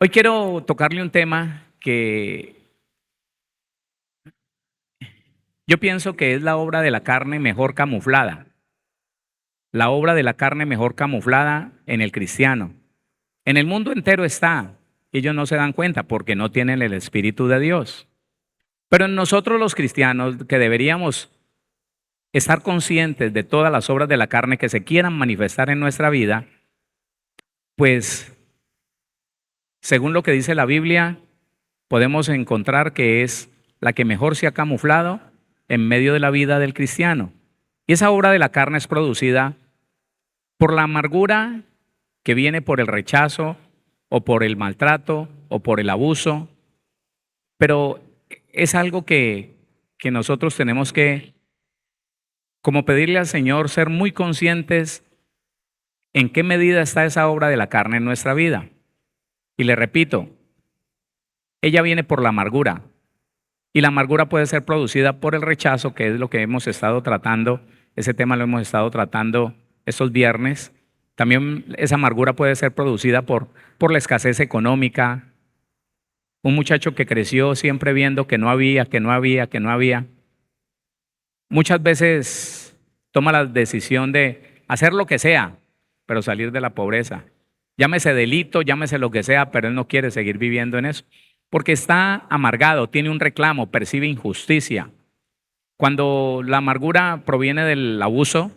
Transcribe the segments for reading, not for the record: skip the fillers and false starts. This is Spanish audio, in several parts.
Hoy quiero tocarle un tema que yo pienso que es la obra de la carne mejor camuflada, la obra de la carne mejor camuflada en el cristiano. En el mundo entero está, ellos no se dan cuenta porque no tienen el Espíritu de Dios. Pero en nosotros los cristianos que deberíamos estar conscientes de todas las obras de la carne que se quieran manifestar en nuestra vida, pues según lo que dice la Biblia, podemos encontrar que es la que mejor se ha camuflado en medio de la vida del cristiano. Y esa obra de la carne es producida por la amargura que viene por el rechazo o por el maltrato o por el abuso, pero es algo que nosotros tenemos que, como pedirle al Señor, ser muy conscientes en qué medida está esa obra de la carne en nuestra vida. Y le repito, ella viene por la amargura. Y la amargura puede ser producida por el rechazo, que es lo que hemos estado tratando. Ese tema lo hemos estado tratando estos viernes. También esa amargura puede ser producida por la escasez económica. Un muchacho que creció siempre viendo que no había, que no había, que no había. Muchas veces toma la decisión de hacer lo que sea, pero salir de la pobreza. Llámese delito, llámese lo que sea, pero él no quiere seguir viviendo en eso. Porque está amargado, tiene un reclamo, percibe injusticia. Cuando la amargura proviene del abuso,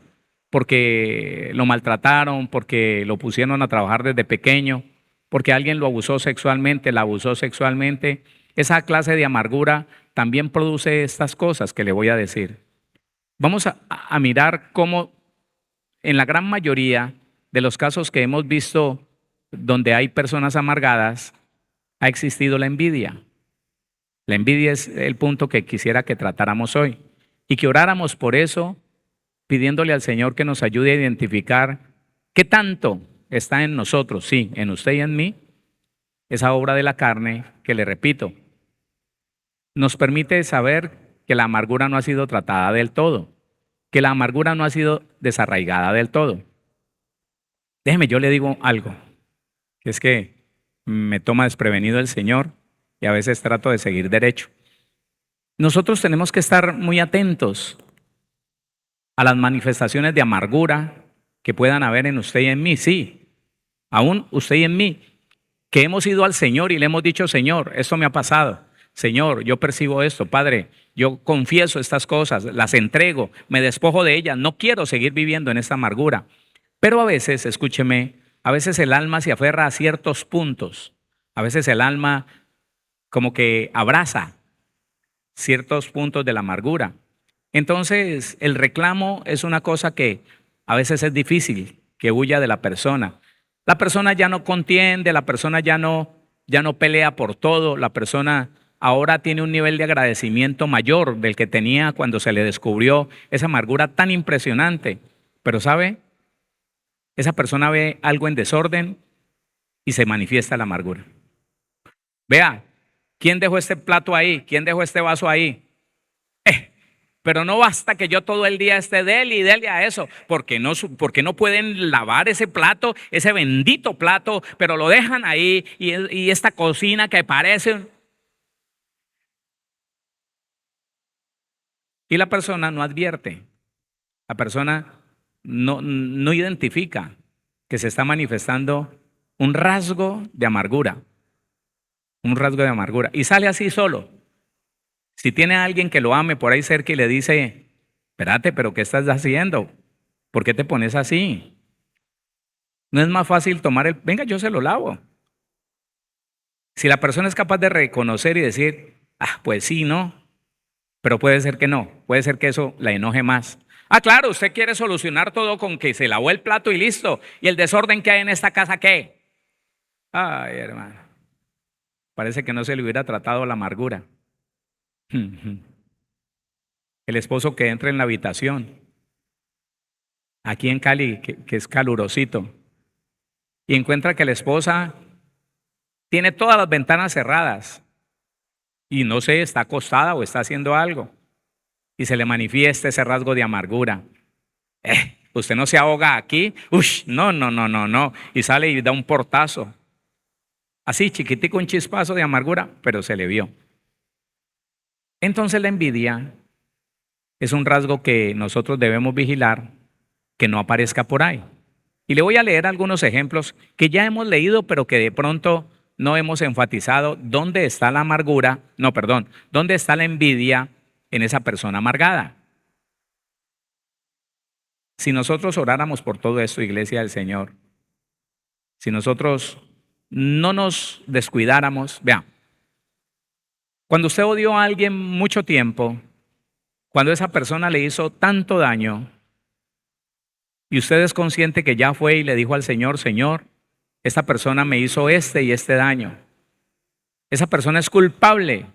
porque lo maltrataron, porque lo pusieron a trabajar desde pequeño, porque alguien lo abusó sexualmente, la abusó sexualmente, esa clase de amargura también produce estas cosas que le voy a decir. Vamos a mirar cómo en la gran mayoría de los casos que hemos visto donde hay personas amargadas, ha existido la envidia. La envidia es el punto que quisiera que tratáramos hoy y que oráramos por eso, pidiéndole al Señor que nos ayude a identificar qué tanto está en nosotros, sí, en usted y en mí, esa obra de la carne que, le repito, nos permite saber que la amargura no ha sido tratada del todo, que la amargura no ha sido desarraigada del todo. Déjeme, yo le digo algo, que es que me toma desprevenido el Señor y a veces trato de seguir derecho. Nosotros tenemos que estar muy atentos a las manifestaciones de amargura que puedan haber en usted y en mí, sí, aún usted y en mí, que hemos ido al Señor y le hemos dicho, Señor, esto me ha pasado, Señor, yo percibo esto, Padre, yo confieso estas cosas, las entrego, me despojo de ellas, no quiero seguir viviendo en esta amargura. Pero a veces, escúcheme, a veces el alma se aferra a ciertos puntos, a veces el alma como que abraza ciertos puntos de la amargura. Entonces, el reclamo es una cosa que a veces es difícil que huya de la persona. La persona ya no contiende, la persona ya no pelea por todo, la persona ahora tiene un nivel de agradecimiento mayor del que tenía cuando se le descubrió esa amargura tan impresionante. Pero ¿sabe? Esa persona ve algo en desorden y se manifiesta la amargura. Vea, ¿quién dejó este plato ahí? ¿Quién dejó este vaso ahí? Pero no basta que yo todo el día esté dele y dele a eso, porque no pueden lavar ese plato, ese bendito plato, pero lo dejan ahí y esta cocina que parece. Y la persona no advierte, la persona no identifica que se está manifestando un rasgo de amargura, un rasgo de amargura, y sale así solo. Si tiene a alguien que lo ame por ahí cerca y le dice, espérate, pero ¿qué estás haciendo? ¿Por qué te pones así? No es más fácil tomar venga, yo se lo lavo. Si la persona es capaz de reconocer y decir, pues sí, no, pero puede ser que no, puede ser que eso la enoje más. Claro, usted quiere solucionar todo con que se lavó el plato y listo. ¿Y el desorden que hay en esta casa qué? Ay, hermano, parece que no se le hubiera tratado la amargura. El esposo que entra en la habitación, aquí en Cali, que es calurosito, y encuentra que la esposa tiene todas las ventanas cerradas y no sé, está acostada o está haciendo algo, y se le manifiesta ese rasgo de amargura. Usted no se ahoga aquí, no, y sale y da un portazo. Así, chiquitico, un chispazo de amargura, pero se le vio. Entonces la envidia es un rasgo que nosotros debemos vigilar que no aparezca por ahí. Y le voy a leer algunos ejemplos que ya hemos leído, pero que de pronto no hemos enfatizado dónde está la amargura, no, perdón, dónde está la envidia en esa persona amargada. Si nosotros oráramos por todo esto, Iglesia del Señor, si nosotros no nos descuidáramos, vea, cuando usted odió a alguien mucho tiempo, cuando esa persona le hizo tanto daño y usted es consciente que ya fue y le dijo al Señor, Señor, esta persona me hizo este y este daño. Esa persona es culpable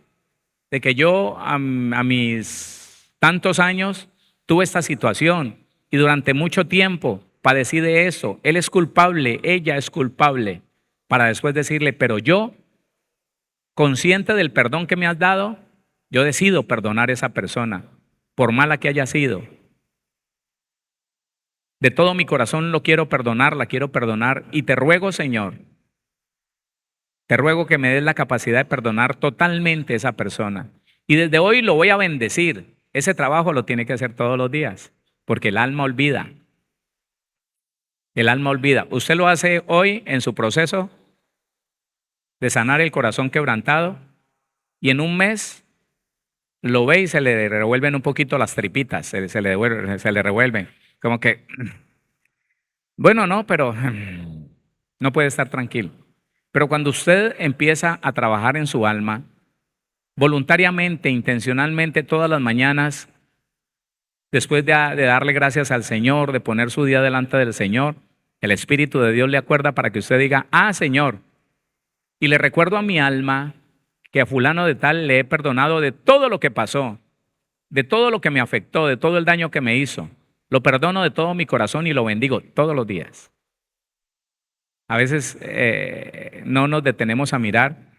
de que yo a mis tantos años tuve esta situación y durante mucho tiempo padecí de eso. Él es culpable, ella es culpable. Para después decirle, pero yo, consciente del perdón que me has dado, yo decido perdonar a esa persona, por mala que haya sido. De todo mi corazón lo quiero perdonar, la quiero perdonar y te ruego, Señor, te ruego que me des la capacidad de perdonar totalmente a esa persona. Y desde hoy lo voy a bendecir. Ese trabajo lo tiene que hacer todos los días, porque el alma olvida. El alma olvida. Usted lo hace hoy en su proceso de sanar el corazón quebrantado y en un mes lo ve y se le revuelven un poquito las tripitas, se le revuelven. Como que, bueno, no, pero no puede estar tranquilo. Pero cuando usted empieza a trabajar en su alma, voluntariamente, intencionalmente, todas las mañanas, después de darle gracias al Señor, de poner su día delante del Señor, el Espíritu de Dios le acuerda para que usted diga, ah, Señor, y le recuerdo a mi alma que a fulano de tal le he perdonado de todo lo que pasó, de todo lo que me afectó, de todo el daño que me hizo. Lo perdono de todo mi corazón y lo bendigo todos los días. A veces no nos detenemos a mirar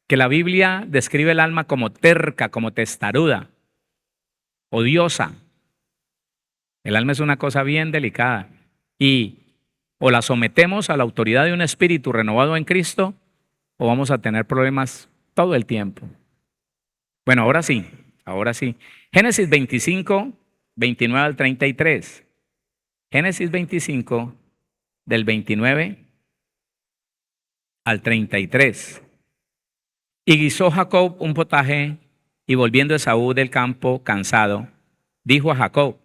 que la Biblia describe el alma como terca, como testaruda, odiosa. El alma es una cosa bien delicada y o la sometemos a la autoridad de un espíritu renovado en Cristo o vamos a tener problemas todo el tiempo. Bueno, ahora sí, ahora sí. Génesis 25, 29 al 33. Génesis 25, del 29 al 33. Y guisó Jacob un potaje y volviendo Esaú del campo cansado, dijo a Jacob,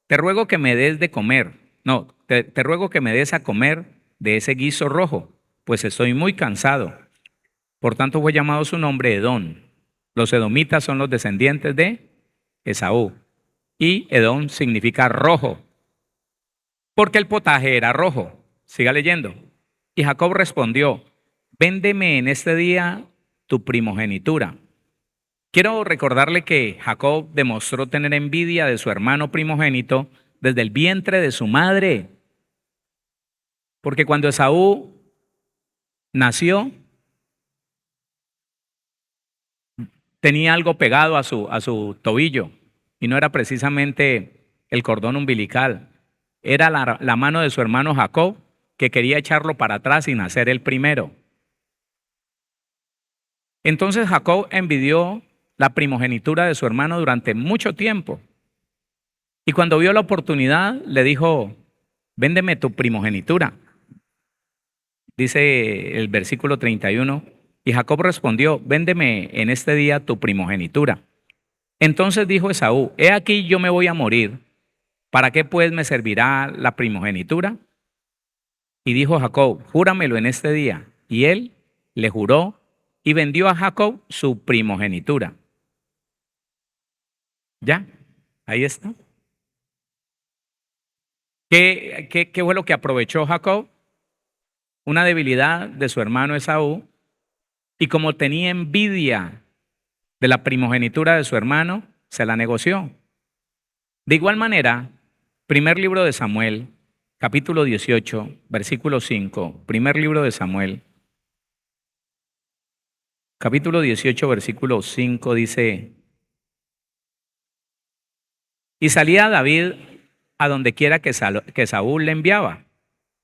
te ruego que me des de comer, no, te ruego que me des a comer de ese guiso rojo, pues estoy muy cansado. Por tanto fue llamado su nombre Edom. Los edomitas son los descendientes de Esaú. Y Edom significa rojo, porque el potaje era rojo. Siga leyendo. Y Jacob respondió, véndeme en este día tu primogenitura. Quiero recordarle que Jacob demostró tener envidia de su hermano primogénito desde el vientre de su madre. Porque cuando Esaú nació, tenía algo pegado a su tobillo y no era precisamente el cordón umbilical, era la mano de su hermano Jacob que quería echarlo para atrás y nacer el primero. Entonces Jacob envidió la primogenitura de su hermano durante mucho tiempo y cuando vio la oportunidad le dijo, véndeme tu primogenitura. Dice el versículo 31, y Jacob respondió, véndeme en este día tu primogenitura. Entonces dijo Esaú, he aquí yo me voy a morir, ¿para qué pues me servirá la primogenitura? Y dijo Jacob, júramelo en este día. Y él le juró y vendió a Jacob su primogenitura. ¿Ya? Ahí está. ¿Qué fue lo que aprovechó Jacob? Una debilidad de su hermano Esaú. Y como tenía envidia de la primogenitura de su hermano, se la negoció. De igual manera, primer libro de Samuel, capítulo 18, versículo 5, primer libro de Samuel, capítulo 18, versículo 5 dice, y salía David a donde quiera que Saúl le enviaba,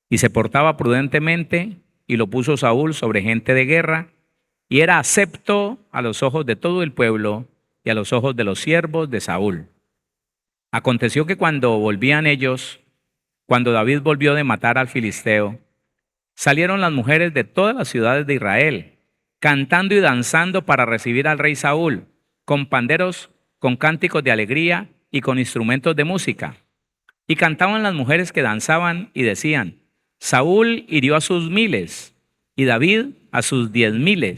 y se portaba prudentemente y lo puso Saúl sobre gente de guerra, y era acepto a los ojos de todo el pueblo y a los ojos de los siervos de Saúl. Aconteció que cuando David volvió de matar al filisteo, salieron las mujeres de todas las ciudades de Israel, cantando y danzando para recibir al rey Saúl, con panderos, con cánticos de alegría y con instrumentos de música. Y cantaban las mujeres que danzaban y decían: Saúl hirió a sus miles y David a sus 10,000.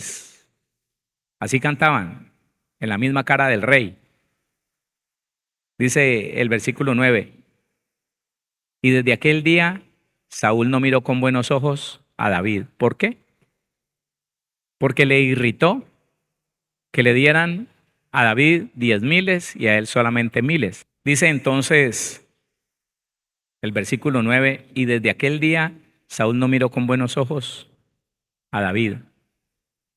Así cantaban en la misma cara del rey. Dice el versículo 9: y desde aquel día Saúl no miró con buenos ojos a David. ¿Por qué? Porque le irritó que le dieran a David 10,000 y a él solamente 1,000. Dice entonces el versículo 9: y desde aquel día Saúl no miró con buenos ojos a David.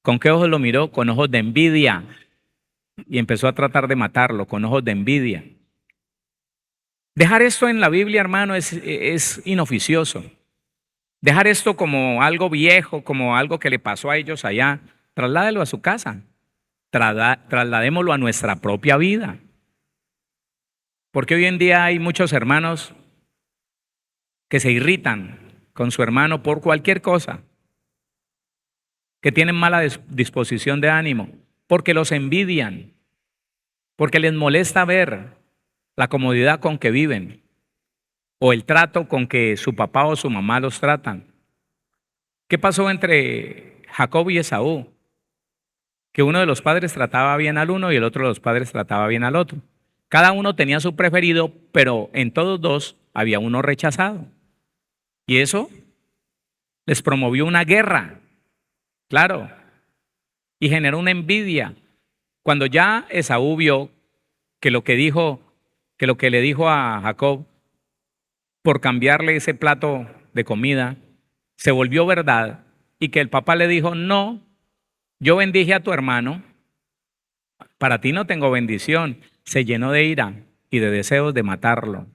¿Con qué ojos lo miró? Con ojos de envidia. Y empezó a tratar de matarlo con ojos de envidia. Dejar esto en la Biblia, hermano, es inoficioso. Dejar esto como algo viejo, como algo que le pasó a ellos allá, trasládelo a su casa. Trasladémoslo a nuestra propia vida. Porque hoy en día hay muchos hermanos que se irritan con su hermano por cualquier cosa, que tienen mala disposición de ánimo, porque los envidian, porque les molesta ver la comodidad con que viven o el trato con que su papá o su mamá los tratan. ¿Qué pasó entre Jacob y Esaú? Que uno de los padres trataba bien al uno y el otro de los padres trataba bien al otro. Cada uno tenía su preferido, pero en todos dos había uno rechazado. Y eso les promovió una guerra, claro, y generó una envidia. Cuando ya Esaú vio que lo que le dijo a Jacob por cambiarle ese plato de comida se volvió verdad, y que el papá le dijo: no, yo bendije a tu hermano, para ti no tengo bendición, se llenó de ira y de deseos de matarlo.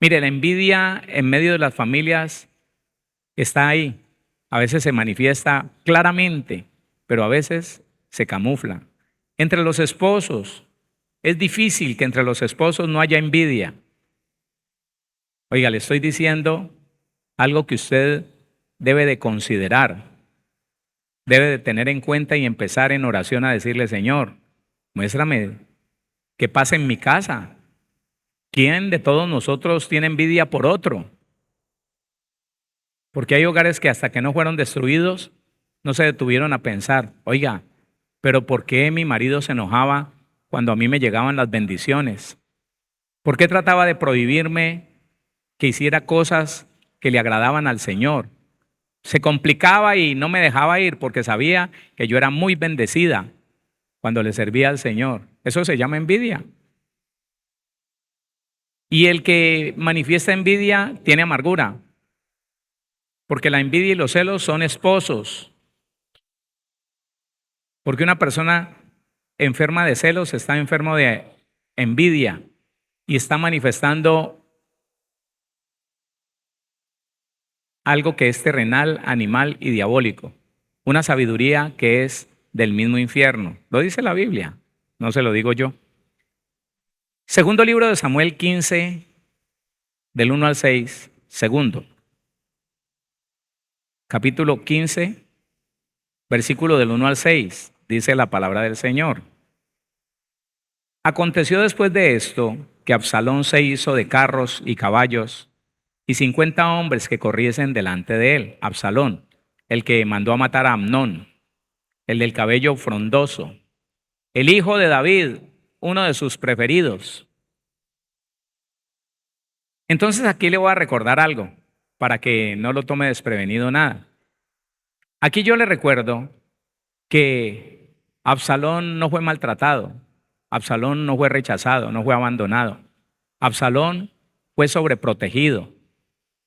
Mire, la envidia en medio de las familias está ahí. A veces se manifiesta claramente, pero a veces se camufla. Entre los esposos, es difícil que entre los esposos no haya envidia. Oiga, le estoy diciendo algo que usted debe de considerar, debe de tener en cuenta y empezar en oración a decirle: Señor, muéstrame qué pasa en mi casa. ¿Quién de todos nosotros tiene envidia por otro? Porque hay hogares que hasta que no fueron destruidos, no se detuvieron a pensar: oiga, pero ¿por qué mi marido se enojaba cuando a mí me llegaban las bendiciones? ¿Por qué trataba de prohibirme que hiciera cosas que le agradaban al Señor? Se complicaba y no me dejaba ir porque sabía que yo era muy bendecida cuando le servía al Señor. Eso se llama envidia. Y el que manifiesta envidia tiene amargura, porque la envidia y los celos son esposos. Porque una persona enferma de celos está enfermo de envidia y está manifestando algo que es terrenal, animal y diabólico. Una sabiduría que es del mismo infierno. Lo dice la Biblia, no se lo digo yo. Segundo libro de Samuel 15, del 1 al 6. Segundo. Capítulo 15, versículo del 1 al 6. Dice la palabra del Señor. Aconteció después de esto que Absalón se hizo de carros y caballos y 50 hombres que corriesen delante de él. Absalón, el que mandó a matar a Amnón, el del cabello frondoso, el hijo de David, uno de sus preferidos. Entonces aquí le voy a recordar algo para que no lo tome desprevenido nada. Aquí yo le recuerdo que Absalón no fue maltratado, Absalón no fue rechazado, no fue abandonado. Absalón fue sobreprotegido,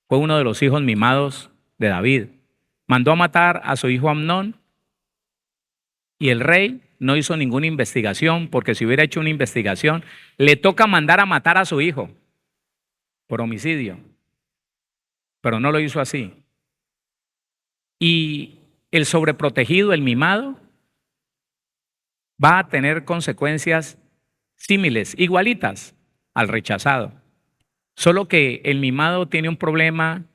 fue uno de los hijos mimados de David. Mandó a matar a su hijo Amnón y el rey no hizo ninguna investigación, porque si hubiera hecho una investigación, le toca mandar a matar a su hijo por homicidio. Pero no lo hizo así. Y el sobreprotegido, el mimado, va a tener consecuencias símiles, igualitas al rechazado. Solo que el mimado tiene un problema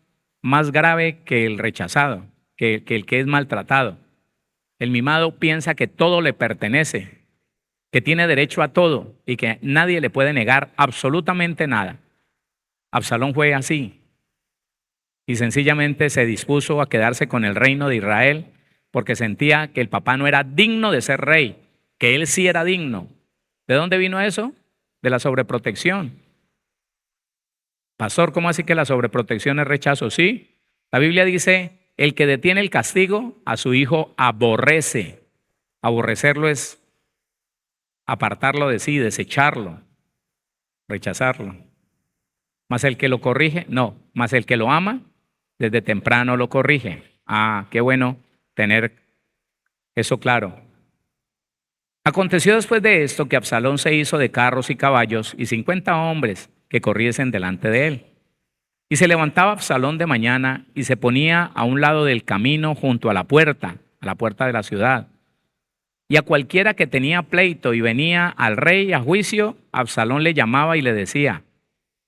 más grave que el rechazado, que el que es maltratado. El mimado piensa que todo le pertenece, que tiene derecho a todo y que nadie le puede negar absolutamente nada. Absalón fue así y sencillamente se dispuso a quedarse con el reino de Israel porque sentía que el papá no era digno de ser rey, que él sí era digno. ¿De dónde vino eso? De la sobreprotección. Pastor, ¿cómo así que la sobreprotección es rechazo? Sí, la Biblia dice, el que detiene el castigo a su hijo aborrece. Aborrecerlo es apartarlo de sí, desecharlo, rechazarlo. Mas el que lo corrige, no, mas el que lo ama, desde temprano lo corrige. Ah, qué bueno tener eso claro. Aconteció después de esto que Absalón se hizo de carros y caballos y 50 hombres que corriesen delante de él. Y se levantaba Absalón de mañana y se ponía a un lado del camino junto a la puerta de la ciudad. Y a cualquiera que tenía pleito y venía al rey a juicio, Absalón le llamaba y le decía,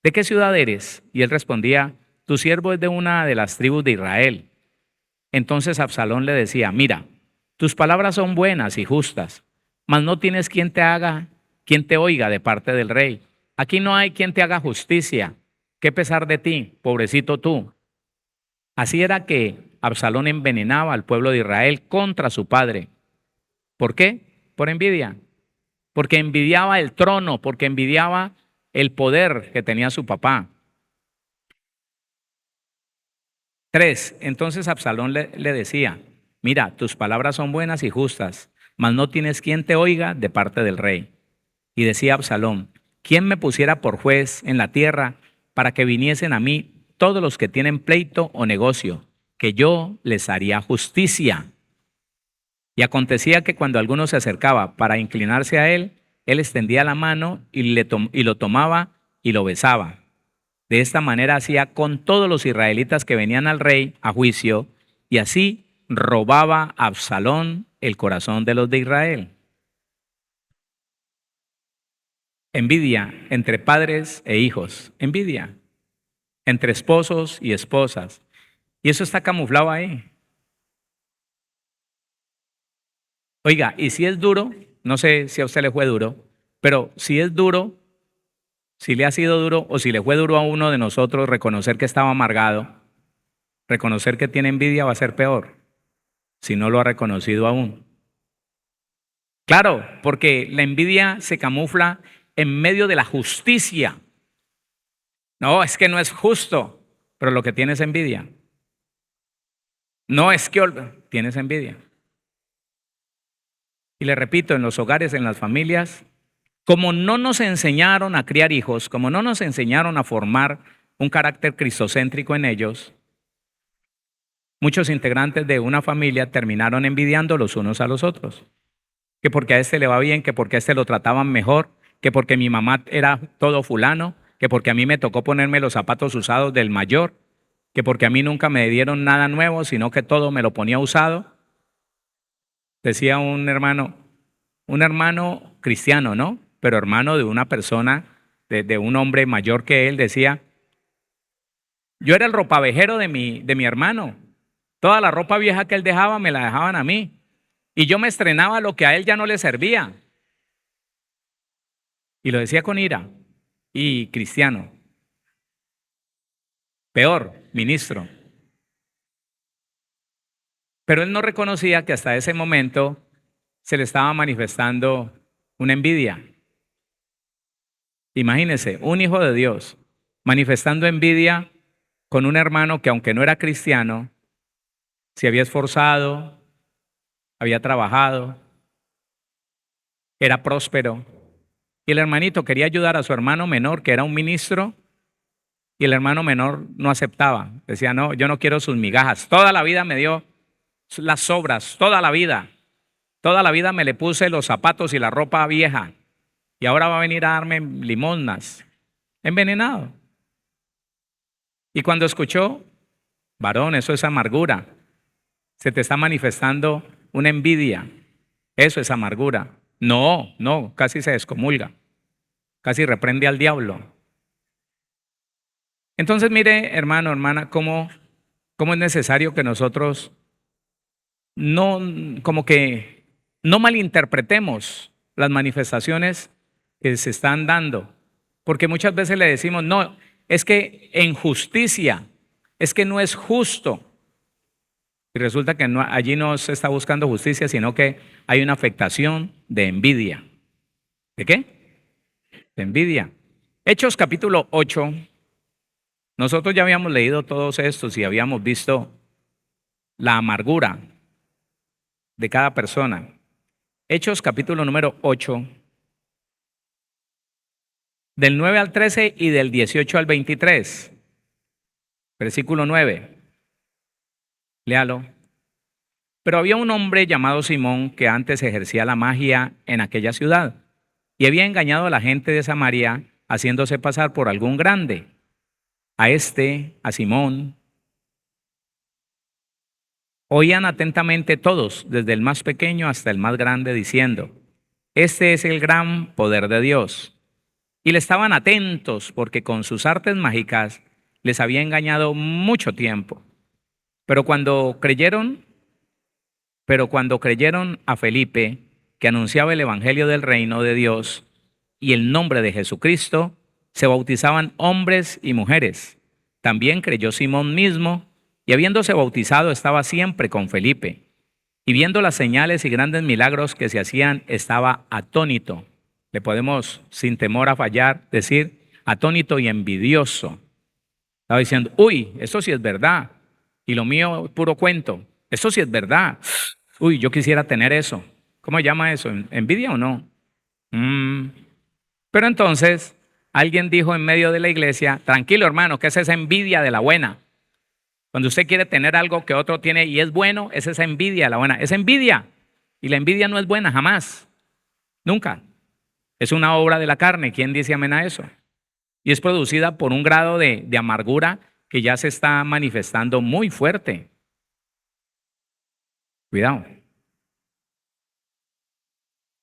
¿de qué ciudad eres? Y él respondía, tu siervo es de una de las tribus de Israel. Entonces Absalón le decía, mira, tus palabras son buenas y justas, mas no tienes quien te oiga de parte del rey. Aquí no hay quien te haga justicia. ¿Qué pesar de ti, pobrecito tú? Así era que Absalón envenenaba al pueblo de Israel contra su padre. ¿Por qué? Por envidia. Porque envidiaba el trono, porque envidiaba el poder que tenía su papá. 3. Entonces Absalón le decía, mira, tus palabras son buenas y justas, mas no tienes quien te oiga de parte del rey. Y decía Absalón, ¿quién me pusiera por juez en la tierra para que viniesen a mí todos los que tienen pleito o negocio, que yo les haría justicia? Y acontecía que cuando alguno se acercaba para inclinarse a él, él extendía la mano y lo tomaba y lo besaba. De esta manera hacía con todos los israelitas que venían al rey a juicio, y así robaba a Absalón el corazón de los de Israel. Envidia entre padres e hijos, envidia entre esposos y esposas. Y eso está camuflado ahí. Oiga, y si es duro, no sé si a usted le fue duro, pero si es duro, si le ha sido duro o si le fue duro a uno de nosotros reconocer que estaba amargado, reconocer que tiene envidia va a ser peor si no lo ha reconocido aún. Claro, porque la envidia se camufla en medio de la justicia. No, es que no es justo, pero lo que tiene es envidia. No es que tienes envidia. Y le repito, en los hogares, en las familias, como no nos enseñaron a criar hijos, como no nos enseñaron a formar un carácter cristocéntrico en ellos, muchos integrantes de una familia terminaron envidiando los unos a los otros. Que porque a este le va bien, que porque a este lo trataban mejor, que porque mi mamá era todo fulano, que porque a mí me tocó ponerme los zapatos usados del mayor, que porque a mí nunca me dieron nada nuevo, sino que todo me lo ponía usado. Decía un hermano cristiano, ¿no? Pero hermano de una persona, de un hombre mayor que él, decía, yo era el ropavejero de mi hermano. Toda la ropa vieja que él dejaba me la dejaban a mí. Y yo me estrenaba lo que a él ya no le servía. Y lo decía con ira. Y cristiano. Peor, ministro. Pero él no reconocía que hasta ese momento se le estaba manifestando una envidia. Imagínese, un hijo de Dios manifestando envidia con un hermano que aunque no era cristiano, se había esforzado, había trabajado, era próspero. Y el hermanito quería ayudar a su hermano menor, que era un ministro, y el hermano menor no aceptaba. Decía, no, yo no quiero sus migajas. Toda la vida me dio las sobras, toda la vida. Toda la vida me le puse los zapatos y la ropa vieja. Y ahora va a venir a darme limosnas. Envenenado. Y cuando escuchó, varón, eso es amargura. Se te está manifestando una envidia. Eso es amargura. No, no, casi se descomulga. Casi reprende al diablo. Entonces, mire, hermano, hermana, cómo es necesario que nosotros no, como que no malinterpretemos las manifestaciones que se están dando. Porque muchas veces le decimos, no, es que en justicia, es que no es justo. Y resulta que allí no se está buscando justicia, sino que hay una afectación de envidia. ¿De qué? De envidia. Hechos capítulo 8. Nosotros ya habíamos leído todos estos y habíamos visto la amargura de cada persona. Hechos capítulo número 8, del 9 al 13 y del 18 al 23. Versículo 9. Léalo. Pero había un hombre llamado Simón que antes ejercía la magia en aquella ciudad y había engañado a la gente de Samaria haciéndose pasar por algún grande. A Simón, oían atentamente todos, desde el más pequeño hasta el más grande, diciendo, este es el gran poder de Dios. Y le estaban atentos porque con sus artes mágicas les había engañado mucho tiempo. Pero cuando creyeron a Felipe, que anunciaba el evangelio del reino de Dios y el nombre de Jesucristo, se bautizaban hombres y mujeres. También creyó Simón mismo, y habiéndose bautizado estaba siempre con Felipe. Y viendo las señales y grandes milagros que se hacían, estaba atónito. Le podemos, sin temor a fallar, decir atónito y envidioso. Estaba diciendo, uy, esto sí es verdad. Y lo mío es puro cuento. Esto sí es verdad. Uy, yo quisiera tener eso. ¿Cómo se llama eso? ¿Envidia o no? Pero entonces alguien dijo en medio de la iglesia, tranquilo hermano, que esa es envidia de la buena. Cuando usted quiere tener algo que otro tiene y es bueno, es esa envidia de la buena. Es envidia. Y la envidia no es buena, jamás. Nunca. Es una obra de la carne. ¿Quién dice amén a eso? Y es producida por un grado de amargura que ya se está manifestando muy fuerte. Cuidado.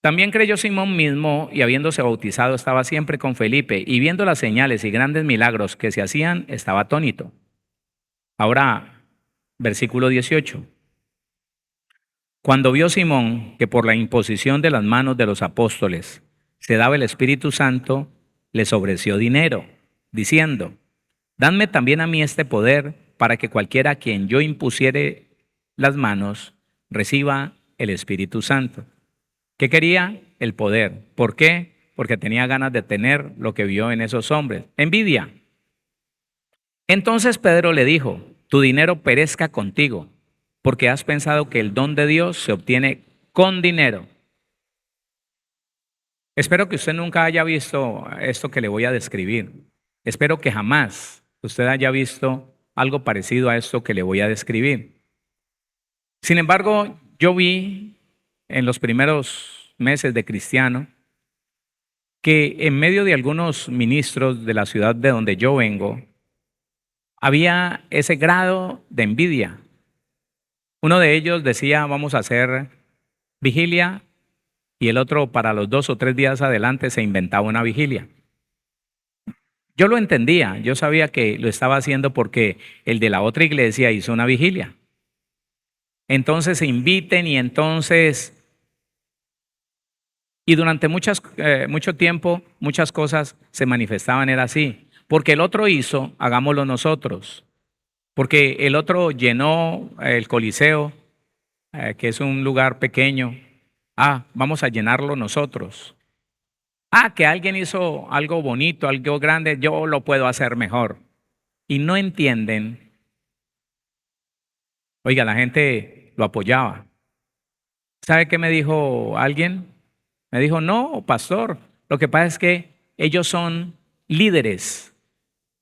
También creyó Simón mismo y habiéndose bautizado estaba siempre con Felipe y viendo las señales y grandes milagros que se hacían estaba atónito. Ahora, versículo 18. Cuando vio Simón que por la imposición de las manos de los apóstoles se daba el Espíritu Santo, les ofreció dinero, diciendo, dadme también a mí este poder para que cualquiera a quien yo impusiere las manos reciba el Espíritu Santo. ¿Qué quería? El poder. ¿Por qué? Porque tenía ganas de tener lo que vio en esos hombres. Envidia. Entonces Pedro le dijo, tu dinero perezca contigo, porque has pensado que el don de Dios se obtiene con dinero. Espero que usted nunca haya visto esto que le voy a describir. Espero que jamás usted haya visto algo parecido a esto que le voy a describir. Sin embargo, yo vi en los primeros meses de cristiano que en medio de algunos ministros de la ciudad de donde yo vengo, había ese grado de envidia. Uno de ellos decía, vamos a hacer vigilia, y el otro para los 2 o 3 días adelante se inventaba una vigilia. Yo lo entendía, yo sabía que lo estaba haciendo porque el de la otra iglesia hizo una vigilia. Entonces se inviten y entonces, y durante mucho tiempo, muchas cosas se manifestaban, era así. Porque el otro hizo, hagámoslo nosotros. Porque el otro llenó el Coliseo, que es un lugar pequeño. Vamos a llenarlo nosotros. Que alguien hizo algo bonito, algo grande, yo lo puedo hacer mejor. Y no entienden. Oiga, la gente lo apoyaba. ¿Sabe qué me dijo alguien? Me dijo, no, pastor, lo que pasa es que ellos son líderes.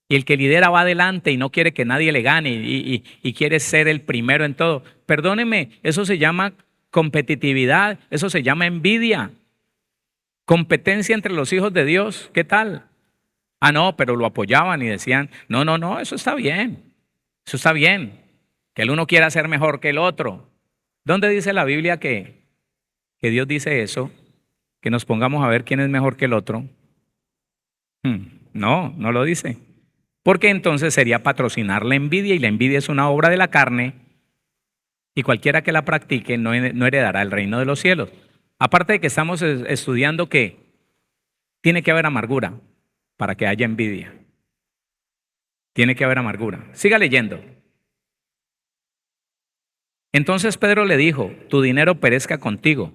Y el que lidera va adelante y no quiere que nadie le gane y quiere ser el primero en todo. Perdóneme, eso se llama competitividad, eso se llama envidia. Competencia entre los hijos de Dios, ¿qué tal? No, pero lo apoyaban y decían, no, eso está bien, eso está bien. que el uno quiera ser mejor que el otro. ¿Dónde dice la Biblia que Dios dice eso? Que nos pongamos a ver quién es mejor que el otro. No, no lo dice. Porque entonces sería patrocinar la envidia, y la envidia es una obra de la carne, y cualquiera que la practique no heredará el reino de los cielos. Aparte de que estamos estudiando que tiene que haber amargura para que haya envidia. Tiene que haber amargura. Siga leyendo. Entonces Pedro le dijo: tu dinero perezca contigo,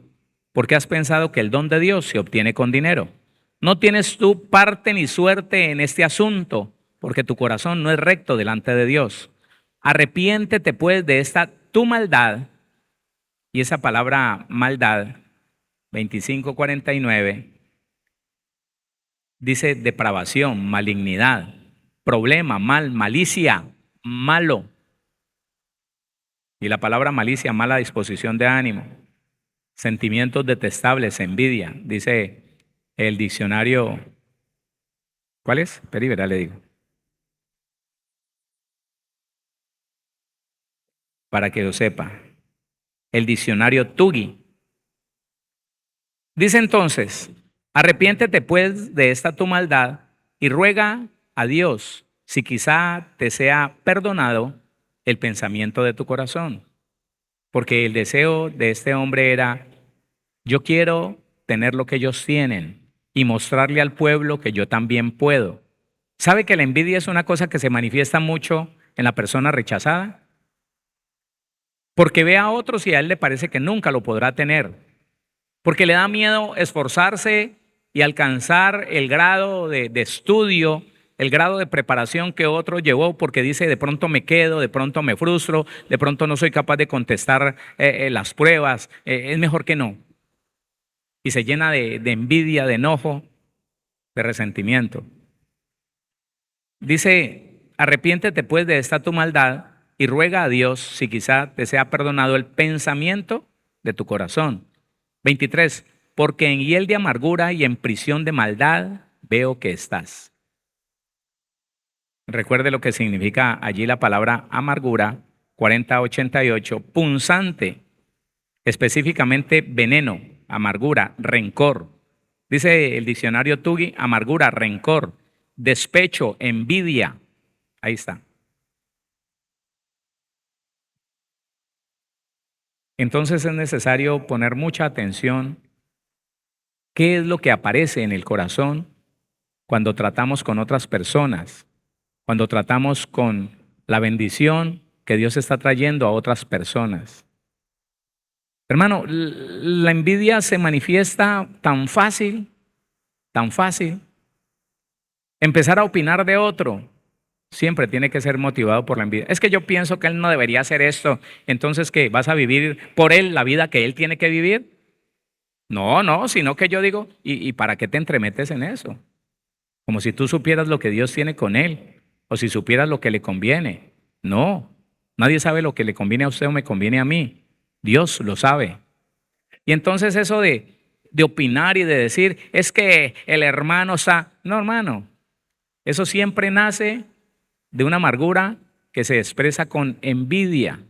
porque has pensado que el don de Dios se obtiene con dinero. No tienes tú parte ni suerte en este asunto, porque tu corazón no es recto delante de Dios. Arrepiéntete pues de esta tu maldad. Y esa palabra maldad, 25:49, dice depravación, malignidad, problema, mal, malicia, malo. Y la palabra malicia, mala disposición de ánimo, sentimientos detestables, envidia, dice el diccionario. ¿Cuál es? Perívera, le digo, para que lo sepa. El diccionario Tugui. Dice entonces: arrepiéntete pues de esta tu maldad y ruega a Dios si quizá te sea perdonado el pensamiento de tu corazón. Porque el deseo de este hombre era: yo quiero tener lo que ellos tienen y mostrarle al pueblo que yo también puedo. ¿Sabe que la envidia es una cosa que se manifiesta mucho en la persona rechazada? Porque ve a otros y a él le parece que nunca lo podrá tener. Porque le da miedo esforzarse y alcanzar el grado de estudio, el grado de preparación que otro llevó, porque dice: de pronto me quedo, de pronto me frustro, de pronto no soy capaz de contestar las pruebas, es mejor que no. Y se llena de envidia, de enojo, de resentimiento. Dice: arrepiéntete pues de esta tu maldad y ruega a Dios si quizá te sea perdonado el pensamiento de tu corazón. 23. Porque en hiel de amargura y en prisión de maldad veo que estás. Recuerde lo que significa allí la palabra amargura, 4088, punzante, específicamente veneno, amargura, rencor. Dice el diccionario Tugui: amargura, rencor, despecho, envidia. Ahí está. Entonces es necesario poner mucha atención. ¿Qué es lo que aparece en el corazón cuando tratamos con otras personas? Cuando tratamos con la bendición que Dios está trayendo a otras personas. Hermano, la envidia se manifiesta tan fácil, tan fácil. Empezar a opinar de otro siempre tiene que ser motivado por la envidia. Es que yo pienso que él no debería hacer esto. Entonces, ¿qué? ¿Vas a vivir por él la vida que él tiene que vivir? No, no, sino que yo digo: ¿y para qué te entremetes en eso? Como si tú supieras lo que Dios tiene con él, o si supieras lo que le conviene. No, nadie sabe lo que le conviene a usted o me conviene a mí. Dios lo sabe. Y entonces eso de opinar y de decir: es que el hermano está. No, hermano, eso siempre nace de una amargura que se expresa con envidia.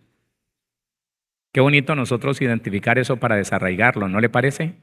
Qué bonito nosotros identificar eso para desarraigarlo, ¿no le parece?